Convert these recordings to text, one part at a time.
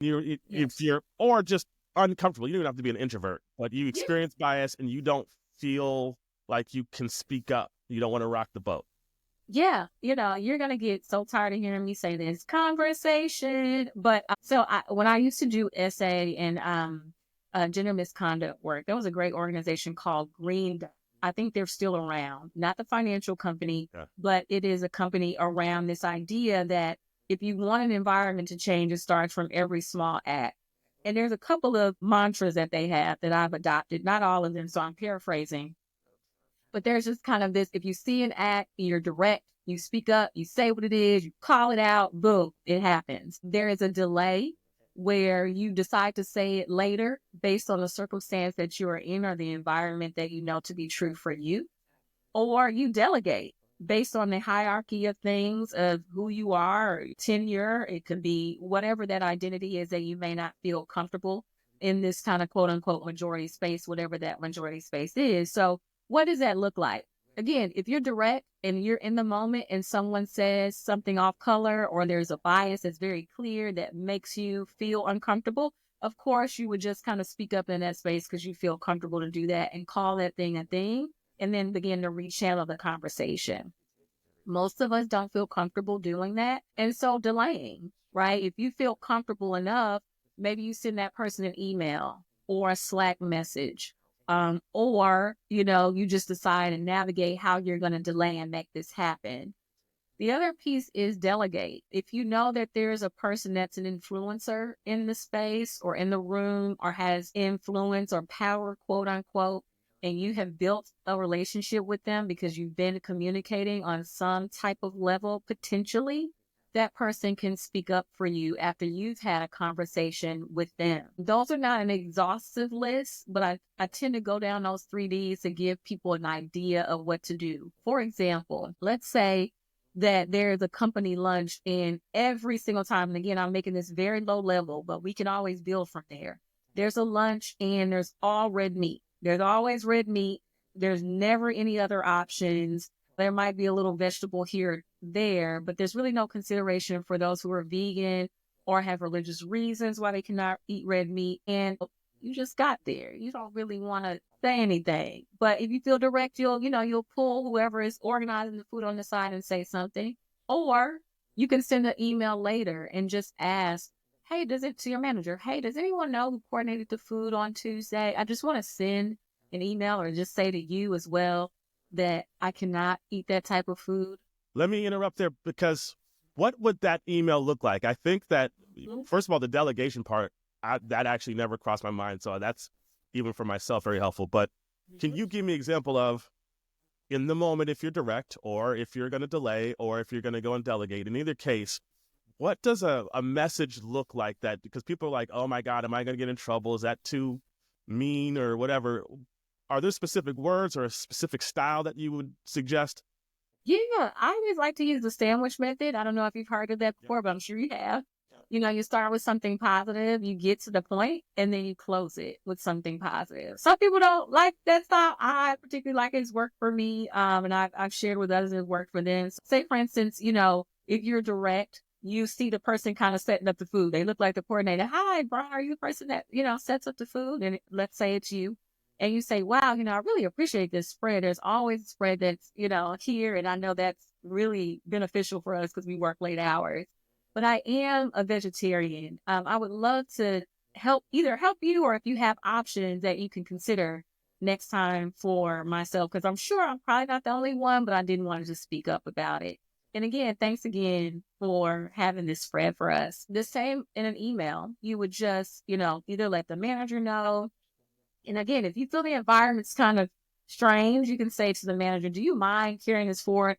If you're, or just uncomfortable, you don't even have to be an introvert, but you experience bias and you don't feel like you can speak up. You don't want to rock the boat. Yeah, you're going to get so tired of hearing me say this conversation. But when I used to do essay and gender misconduct work, there was a great organization called Green Dot. I think they're still around, not the financial company, but it is a company around this idea that if you want an environment to change, it starts from every small act. And there's a couple of mantras that they have that I've adopted, not all of them, so I'm paraphrasing. But there's just kind of this, if you see an act, you're direct, you speak up, you say what it is, you call it out, boom, it happens. There is a delay where you decide to say it later based on the circumstance that you are in or the environment that you know to be true for you. Or you delegate based on the hierarchy of things of who you are, or tenure. It could be whatever that identity is that you may not feel comfortable in this kind of quote unquote majority space, whatever that majority space is. So what does that look like? Again, if you're direct and you're in the moment and someone says something off color or there's a bias that's very clear that makes you feel uncomfortable, of course, you would just kind of speak up in that space because you feel comfortable to do that and call that thing a thing and then begin to rechannel the conversation. Most of us don't feel comfortable doing that. And so delaying, right? If you feel comfortable enough, maybe you send that person an email or a Slack message. Or, you just decide and navigate how you're going to delay and make this happen. The other piece is delegate. If you know that there's a person that's an influencer in the space or in the room or has influence or power, quote unquote, and you have built a relationship with them because you've been communicating on some type of level, potentially, that person can speak up for you after you've had a conversation with them. Those are not an exhaustive list, but I tend to go down those 3Ds to give people an idea of what to do. For example, let's say that there's a company lunch and every single time, and again, I'm making this very low level, but we can always build from there. There's a lunch and there's all red meat. There's always red meat. There's never any other options. There might be a little vegetable here or there, but there's really no consideration for those who are vegan or have religious reasons why they cannot eat red meat. And you just got there. You don't really want to say anything. But if you feel direct, you'll pull whoever is organizing the food on the side and say something. Or you can send an email later and just ask, hey, to your manager, hey, does anyone know who coordinated the food on Tuesday? I just want to send an email or just say to you as well that I cannot eat that type of food. Let me interrupt there because what would that email look like? I think that, first of all, the delegation part, that actually never crossed my mind. So that's, even for myself, very helpful. But can you give me an example of, in the moment, if you're direct or if you're going to delay or if you're going to go and delegate, in either case, what does a message look like that? Because people are like, oh my God, am I going to get in trouble? Is that too mean or whatever? Are there specific words or a specific style that you would suggest? Yeah, I always like to use the sandwich method. I don't know if you've heard of that before, but I'm sure you have. You start with something positive, you get to the point, and then you close it with something positive. Some people don't like that style. I particularly like it. It's worked for me, and I've shared with others it's worked for them. So say, for instance, if you're direct, you see the person kind of setting up the food. They look like the coordinator. Hi, Brian, are you the person that, sets up the food? And let's say it's you. And you say, wow, I really appreciate this spread. There's always a spread that's, here. And I know that's really beneficial for us because we work late hours. But I am a vegetarian. I would love to help you or if you have options that you can consider next time for myself, because I'm sure I'm probably not the only one, but I didn't want to just speak up about it. And again, thanks again for having this spread for us. The same in an email, you would just, either let the manager know. And again, if you feel the environment's kind of strange, you can say to the manager, do you mind carrying this forward?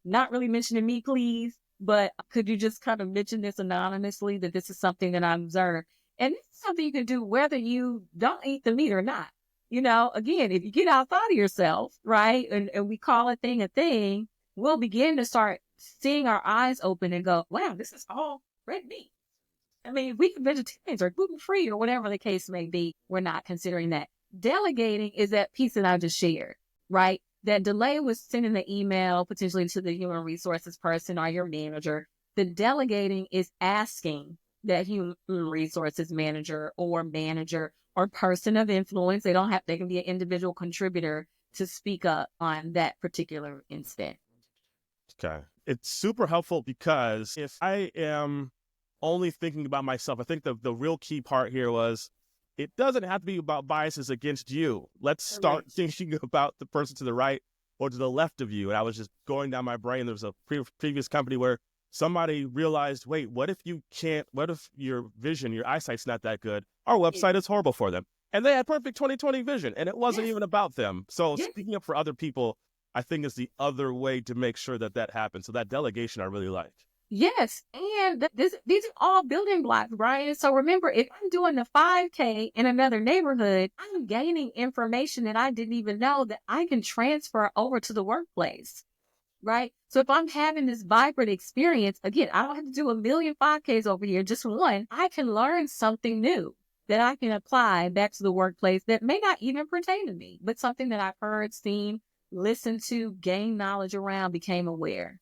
Not really mentioning me, please. But could you just kind of mention this anonymously that this is something that I observed? And this is something you can do whether you don't eat the meat or not. Again, if you get outside of yourself, right, and we call a thing, we'll begin to start seeing our eyes open and go, wow, this is all red meat. I mean, we vegetarians are gluten-free or whatever the case may be. We're not considering that. Delegating is that piece that I just shared, right? That delay was sending the email potentially to the human resources person or your manager. The delegating is asking that human resources manager or person of influence. They can be an individual contributor to speak up on that particular incident. Okay. It's super helpful because if I am only thinking about myself, I think the real key part here was it doesn't have to be about biases against you. Let's start thinking about the person to the right or to the left of you. And I was just going down my brain. There was a previous company where somebody realized, wait, what if your vision, your eyesight's not that good? Our website is horrible for them. And they had perfect 20/20 vision, and it wasn't even about them. So speaking up for other people, I think is the other way to make sure that happens. So that delegation I really like. Yes. And these are all building blocks, Brian. So remember, if I'm doing the 5K in another neighborhood, I'm gaining information that I didn't even know that I can transfer over to the workplace. Right. So if I'm having this vibrant experience, again, I don't have to do a million 5Ks over here, just one. I can learn something new that I can apply back to the workplace that may not even pertain to me, but something that I've heard, seen, listened to, gained knowledge around, became aware.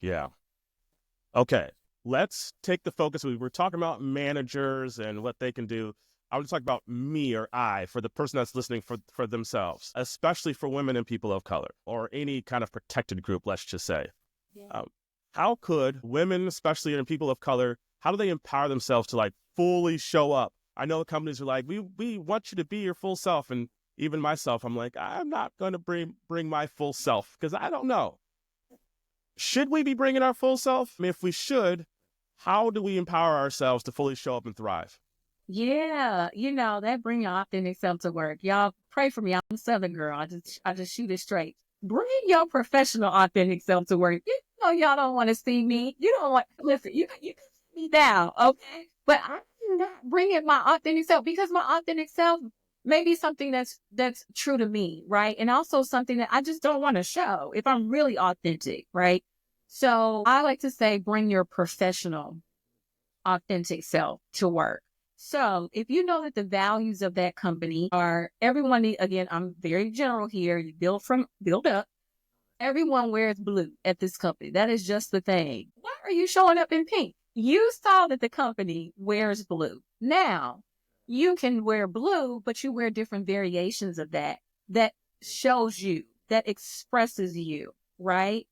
Yeah. Okay. Let's take the focus. We were talking about managers and what they can do. I want to talk about me or I for the person that's listening for themselves, especially for women and people of color or any kind of protected group, let's just say. Yeah. How could women, especially and people of color, how do they empower themselves to like fully show up? I know companies are like, we want you to be your full self. And even myself, I'm like, I'm not going to bring my full self because I don't know. Should we be bringing our full self? I mean, if we should, how do we empower ourselves to fully show up and thrive? Yeah, that bring your authentic self to work. Y'all pray for me. I'm a Southern girl. I just shoot it straight. Bring your professional authentic self to work. You know y'all don't want to see me. You don't want listen. You can see me down, okay? But I'm not bringing my authentic self because my authentic self may be something that's true to me, right? And also something that I just don't want to show if I'm really authentic, right? So I like to say, bring your professional authentic self to work. So if you know that the values of that company are again, I'm very general here, you build up. Everyone wears blue at this company. That is just the thing. Why are you showing up in pink? You saw that the company wears blue. Now, you can wear blue, but you wear different variations of that shows you, that expresses you, right?